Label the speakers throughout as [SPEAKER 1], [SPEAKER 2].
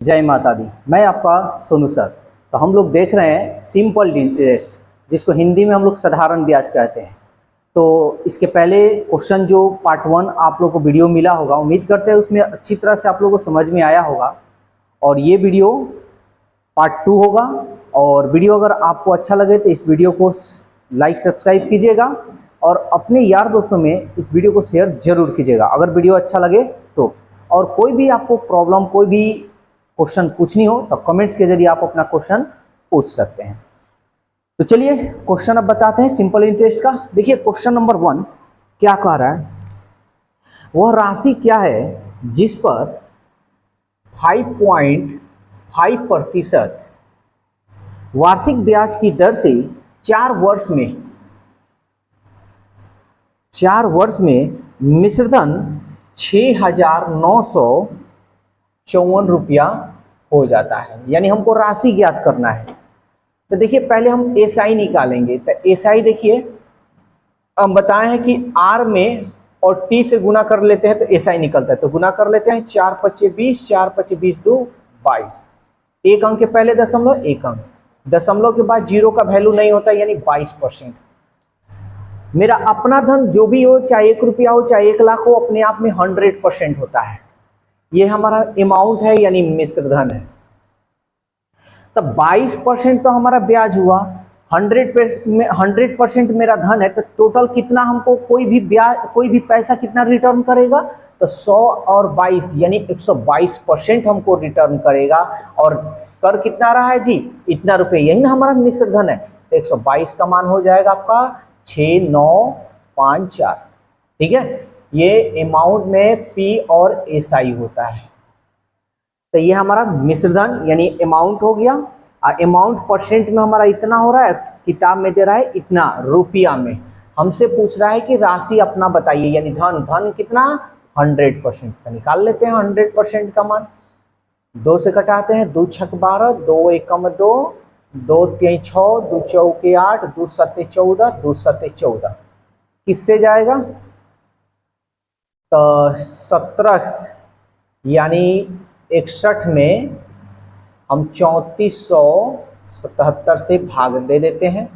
[SPEAKER 1] जय माता दी। मैं आपका सोनू सर। तो हम लोग देख रहे हैं सिंपल इंटरेस्ट, जिसको हिंदी में हम लोग साधारण ब्याज कहते हैं। तो इसके पहले क्वेश्चन जो पार्ट 1 आप लोग को वीडियो मिला होगा, उम्मीद करते हैं उसमें अच्छी तरह से आप लोगों को समझ में आया होगा। और ये वीडियो पार्ट 2 होगा। और वीडियो अगर आपको अच्छा लगे तो इस वीडियो को लाइक सब्सक्राइब कीजिएगा और अपने यार दोस्तों में इस वीडियो को शेयर जरूर कीजिएगा अगर वीडियो अच्छा लगे तो। और कोई भी आपको प्रॉब्लम, कोई भी क्वेश्चन पूछनी हो तो कमेंट्स के जरिए आप अपना क्वेश्चन पूछ सकते हैं। तो चलिए क्वेश्चन अब बताते हैं सिंपल इंटरेस्ट का। देखिए क्वेश्चन नंबर 1 क्या कह रहा है, वह राशि क्या है जिस पर 5.5% वार्षिक ब्याज की दर से 4 वर्ष में मिश्रधन 6,954 रुपया हो जाता है। यानी हमको राशि ज्ञात करना है। तो देखिए पहले हम एसआई निकालेंगे। तो एसआई देखिए हम बताए हैं कि आर में और टी से गुना कर लेते हैं तो एसआई निकलता है। तो गुना कर लेते हैं, 4 × 5 = 20, 4 × 5 = 20, 2 22। एक अंक के पहले दशमलव, एक अंक, दशमलव के बाद जीरो का वैल्यू नहीं होता, यानी 22%। मेरा अपना धन जो भी हो, चाहे 1 रुपया हो चाहे 1 लाख हो, अपने आप में 100% होता है। ये हमारा अमाउंट है, यानी मिश्रधन है। तब 22% तो हमारा ब्याज हुआ। 100% मेरा धन है, तो टोटल कितना हमको कोई भी ब्याज, कोई भी पैसा कितना रिटर्न करेगा? तो 100 और 22 यानी 122% हमको रिटर्न करेगा। और कर कितना रहा है जी? इतना रुपये। यही ना हमारा मिश्रधन है। तो 122 का मान हो जाएगा आपका 6954। ठीक है, ये अमाउंट में पी और एसआई होता है। तो ये हमारा मिश्रधन यानी अमाउंट हो गया। अमाउंट परसेंट में हमारा इतना हो रहा है, किताब में दे रहा है इतना, रुपया में हमसे पूछ रहा है कि राशि अपना बताइए, यानी धन कितना? 100%। तो निकाल लेते हैं 100% का मान। 2 से घटाते हैं, 2 × 6 = 12, 2 × 1 = 2, 2 × 3 = 6, 2 × 4 = 8, 2 × 7 = 14, 2 × 7 = 14। किससे जाएगा? तो 17 यानी 61 में हम 3477 से भाग दे देते हैं।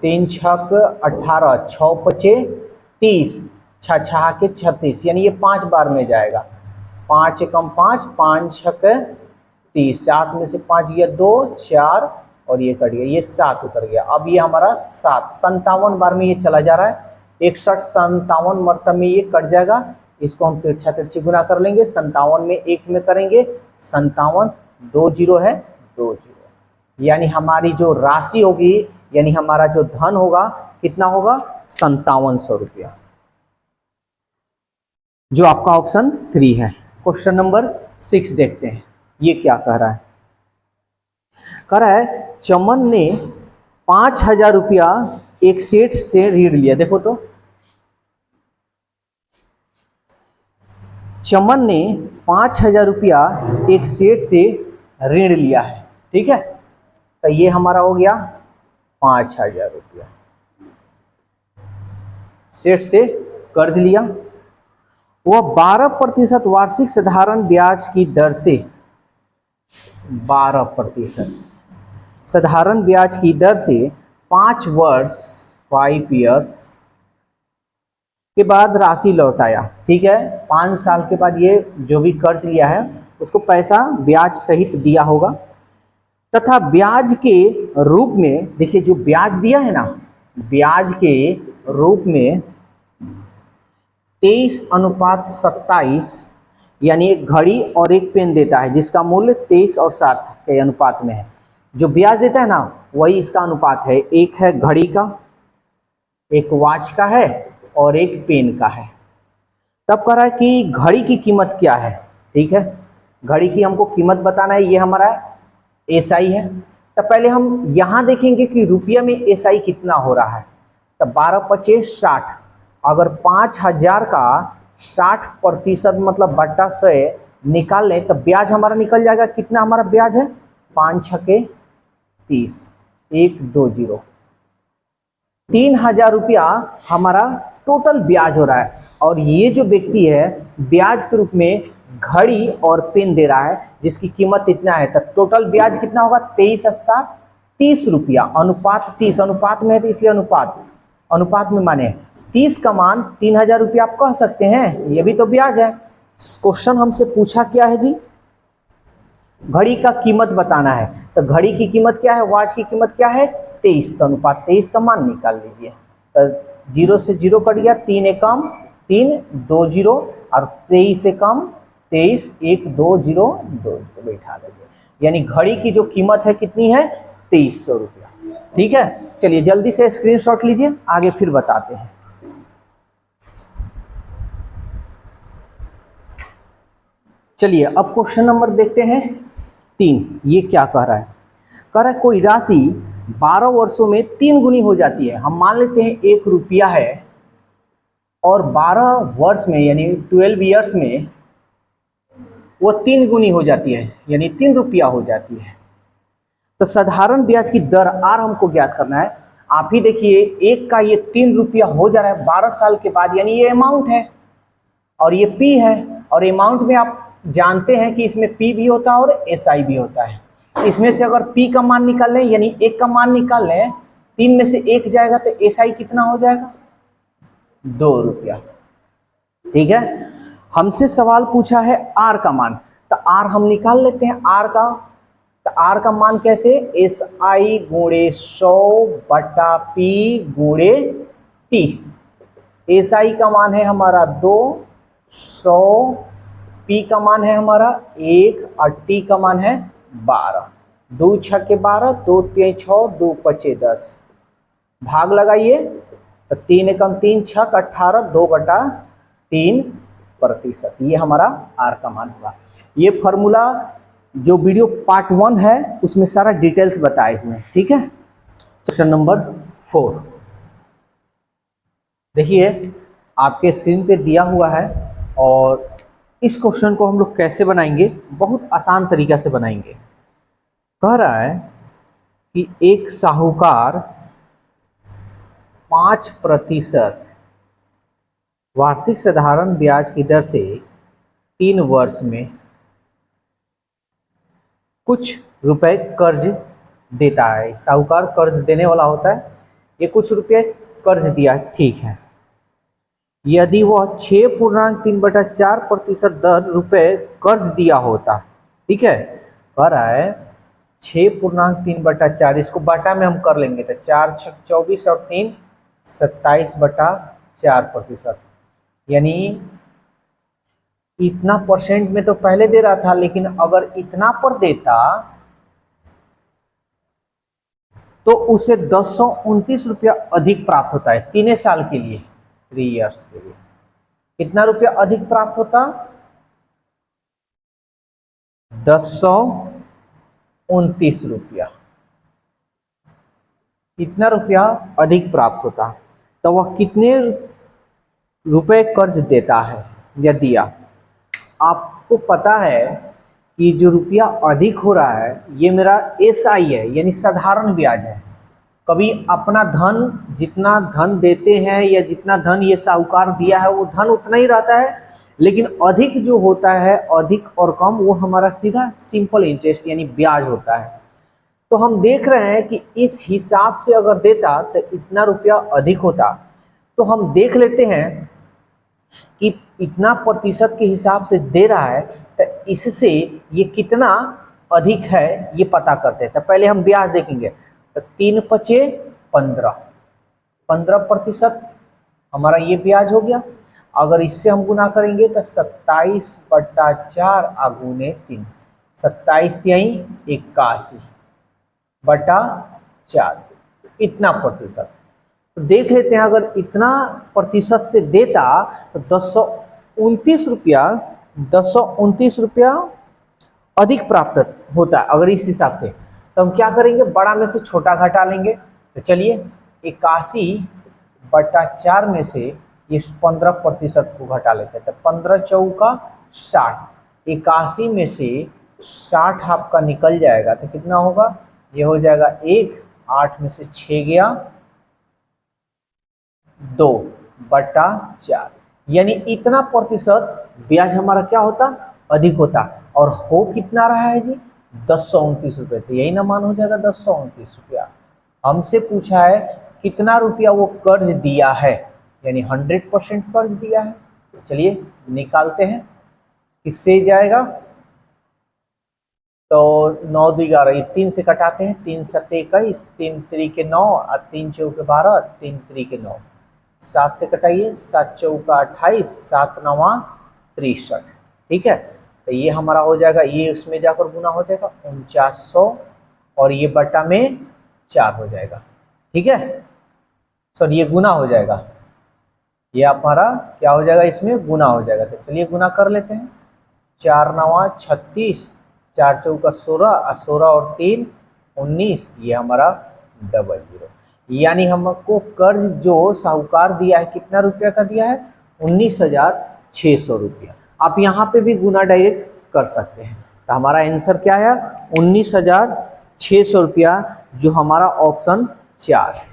[SPEAKER 1] 3 × 6 = 18, 6 × 5 = 30, 6 × 6 = 36, यानी ये 5 बार में जाएगा। 5 × 1 = 5, 5 × 6 = 30, 7 में से 5 गया 2, 4 और ये कट गया, ये 7 उतर गया। अब ये हमारा 57 बार में ये चला जा रहा है। 61 57 मरतब में ये कट जाएगा। इसको हम तिरछा तिरछी गुना कर लेंगे। 57 में 1 में करेंगे, 57, 2 0 है, 2 0, यानी हमारी जो राशि होगी, यानी हमारा जो धन होगा, कितना होगा? 5700 रुपया, जो आपका ऑप्शन 3 है। क्वेश्चन नंबर 6 देखते हैं, ये क्या कह रहा है। कह रहा है चमन ने 5000 रुपया एक सेठ से ऋण लिया। देखो तो, चमन ने 5000 रुपया एक सेठ से ऋण लिया है। ठीक है, तो ये हमारा हो गया 5000 रुपया सेठ से कर्ज लिया। वह 12% वार्षिक साधारण ब्याज की दर से 12% साधारण ब्याज की दर से 5 वर्ष 5 ईयर्स के बाद राशि लौटाया। ठीक है, 5 साल के बाद ये जो भी कर्ज लिया है उसको पैसा ब्याज सहित दिया होगा, तथा ब्याज के रूप में, देखिए जो ब्याज दिया है ना, ब्याज के रूप में 23:27 यानी एक घड़ी और एक पेन देता है, जिसका मूल्य 23 और 7 के अनुपात में है। जो ब्याज देता है ना, वही इसका अनुपात है। एक है घड़ी का, एक वॉच का है और एक पेन का है। तब कह रहा है कि घड़ी की कीमत क्या है। ठीक है, घड़ी की हमको कीमत बताना है। ये हमारा एसआई है। तो पहले हम यहाँ देखेंगे कि रुपया में एसआई कितना हो रहा है। तो 12 × 5 = 60। अगर 5000 का 60% मतलब बट्टा 100 निकाल लें तो ब्याज हमारा निकल जाएगा। कितना हमारा ब्याज है? 5 × 6 = 30, 1 2 0, 3000 रुपया हमारा टोटल ब्याज हो रहा है। और ये जो व्यक्ति है ब्याज के रूप में घड़ी और पेन दे रहा है जिसकी कीमत इतना है, तो टोटल ब्याज कितना होगा 23,30 रुपया। अनुपात 30, अनुपात में है तो इसलिए अनुपात में माने 30 का मान 3,000 रुपया आप कह सकते हैं, ये भी तो ब्याज है। क्वेश्चन हमसे पूछा क्या है जी, घड़ी का कीमत बताना है, तो घड़ी की कीमत क्या है, वॉच की कीमत क्या है 23, तो अनुपात 23 का मान निकाल लीजिए। तो 0 से 0 कट गया, 3 एकम 3, 2 0 और 23 एकम 23, 1 2 0 2 0 बैठा देंगे, यानी घड़ी की जो कीमत है कितनी है 2300 रुपया। ठीक है, चलिए जल्दी से स्क्रीनशॉट लीजिए, आगे फिर बताते हैं। चलिए अब क्वेश्चन नंबर देखते हैं 3। ये क्या कह रहा है, कह रहा है कोई राशि 12 वर्षों में 3 गुनी हो जाती है। हम मान लेते हैं 1 रुपया है और 12 वर्ष में यानी 12 ईयर्स में वो 3 गुनी हो जाती है, यानी 3 रुपया हो जाती है। तो साधारण ब्याज की दर आर हमको ज्ञात करना है। आप ही देखिए, एक का ये 3 रुपया हो जा रहा है 12 साल के बाद, यानी ये अमाउंट है और ये पी है, और अमाउंट में आप जानते हैं कि इसमें पी भी होता है और एस आई भी होता है। इसमें से अगर पी का मान निकाल लें यानी 1 का मान निकाल लें, 3 में से 1 जाएगा तो एस आई कितना हो जाएगा 2 रुपया। ठीक है, हमसे सवाल पूछा है आर का मान, तो आर हम निकाल लेते हैं आर का। तो आर का मान कैसे, एस आई गुणे 100 बटा पी गुणे टी। एस आई का मान है हमारा 2, 100, पी का मान है हमारा 1 और टी का मान है 12। 2 6 के 12, 2 3 6, 2 5 10, भाग लगाइए तो 3 एकम 3 6 18, 2 बटा 3%। ये हमारा आर का मान हुआ। ये फॉर्मूला जो वीडियो पार्ट 1 है उसमें सारा डिटेल्स बताए हुए हैं। ठीक है, क्वेश्चन नंबर 4 देखिए, आपके स्क्रीन पे दिया हुआ है और इस क्वेश्चन को हम लोग कैसे बनाएंगे, बहुत आसान तरीका से बनाएंगे। कह रहा है कि एक साहूकार 5% वार्षिक साधारण ब्याज की दर से 3 वर्ष में कुछ रुपए कर्ज देता है। साहूकार कर्ज देने वाला होता है, ये कुछ रुपए कर्ज दिया, ठीक है। यदि वह 6.3/4% दर रुपए कर्ज दिया होता, ठीक है, कह रहा है 6.3/4, इसको बाटा में हम कर लेंगे तो 4 6 24 और 3 27/4%, यानी इतना परसेंट में तो पहले दे रहा था, लेकिन अगर इतना पर देता तो उसे 1029 रुपया अधिक प्राप्त होता है 3 साल के लिए, 3 इयर्स के लिए। कितना रुपया अधिक प्राप्त होता, 1029 रुपया। कितना रुपया अधिक प्राप्त होता, तो वह कितने रुपए कर्ज देता है या दिया। आपको पता है कि जो रुपया अधिक हो रहा है ये मेरा एस आई है, यानी साधारण ब्याज है। कभी अपना धन, जितना धन देते हैं या जितना धन ये साहूकार दिया है वो धन उतना ही रहता है, लेकिन अधिक जो होता है, अधिक और कम, वो हमारा सीधा सिंपल इंटरेस्ट यानी ब्याज होता है। तो हम देख रहे हैं कि इस हिसाब से अगर देता तो इतना रुपया अधिक होता। तो हम देख लेते हैं कि इतना प्रतिशत के हिसाब से दे रहा है, तो इससे ये कितना अधिक है ये पता करते हैं। तो पहले हम ब्याज देखेंगे, तो 3 5 15, 15% हमारा ये ब्याज हो गया। अगर इससे हम गुना करेंगे तो 27/4 आगुने 3, 27 तिहाई 81/4, इतना प्रतिशत। तो देख लेते हैं, अगर इतना प्रतिशत से देता तो 1029 रुपया अधिक प्राप्त होता है। अगर इस हिसाब से, तो हम क्या करेंगे, बड़ा में से छोटा घटा लेंगे। तो चलिए 81/4 में से ये 15% को घटा लेते हैं, तो 15 चौका 60, 81 में से 60 आपका निकल जाएगा तो कितना होगा, ये हो जाएगा 1, 8 में से 6 गया 2/4, यानी इतना प्रतिशत ब्याज हमारा क्या होता, अधिक होता, और हो कितना रहा है जी 1029 रुपये, तो यही ना मान हो जाएगा 1029 रुपया। हमसे पूछा है कितना रुपया वो कर्ज दिया है, यानी 100% कर्ज दिया है। तो चलिए निकालते हैं, किससे जाएगा, तो 9 2 11, ये 3 से कटाते हैं, 3 7 21, 3 3 के 9 और 3 चौके 12, 3 3 के 9, 7 से कटाइए, 7 चौका 28, 7 9 63, ठीक है। तो ये हमारा हो जाएगा, ये उसमें जाकर गुना हो जाएगा 4900, और ये बटा में 4 हो जाएगा, ठीक है। सॉरी ये गुना हो जाएगा, ये हमारा क्या हो जाएगा, इसमें गुना हो जाएगा। तो चलिए गुना कर लेते हैं, 4 9 36, 4 चौका 16, 16 और 3 19, ये हमारा 00, यानी हमको कर्ज जो साहूकार दिया है कितना रुपया का दिया है, 19,600 रुपया। आप यहाँ पे भी गुना डायरेक्ट कर सकते हैं। तो हमारा आंसर क्या है, 19,600 रुपया, जो हमारा ऑप्शन 4 है।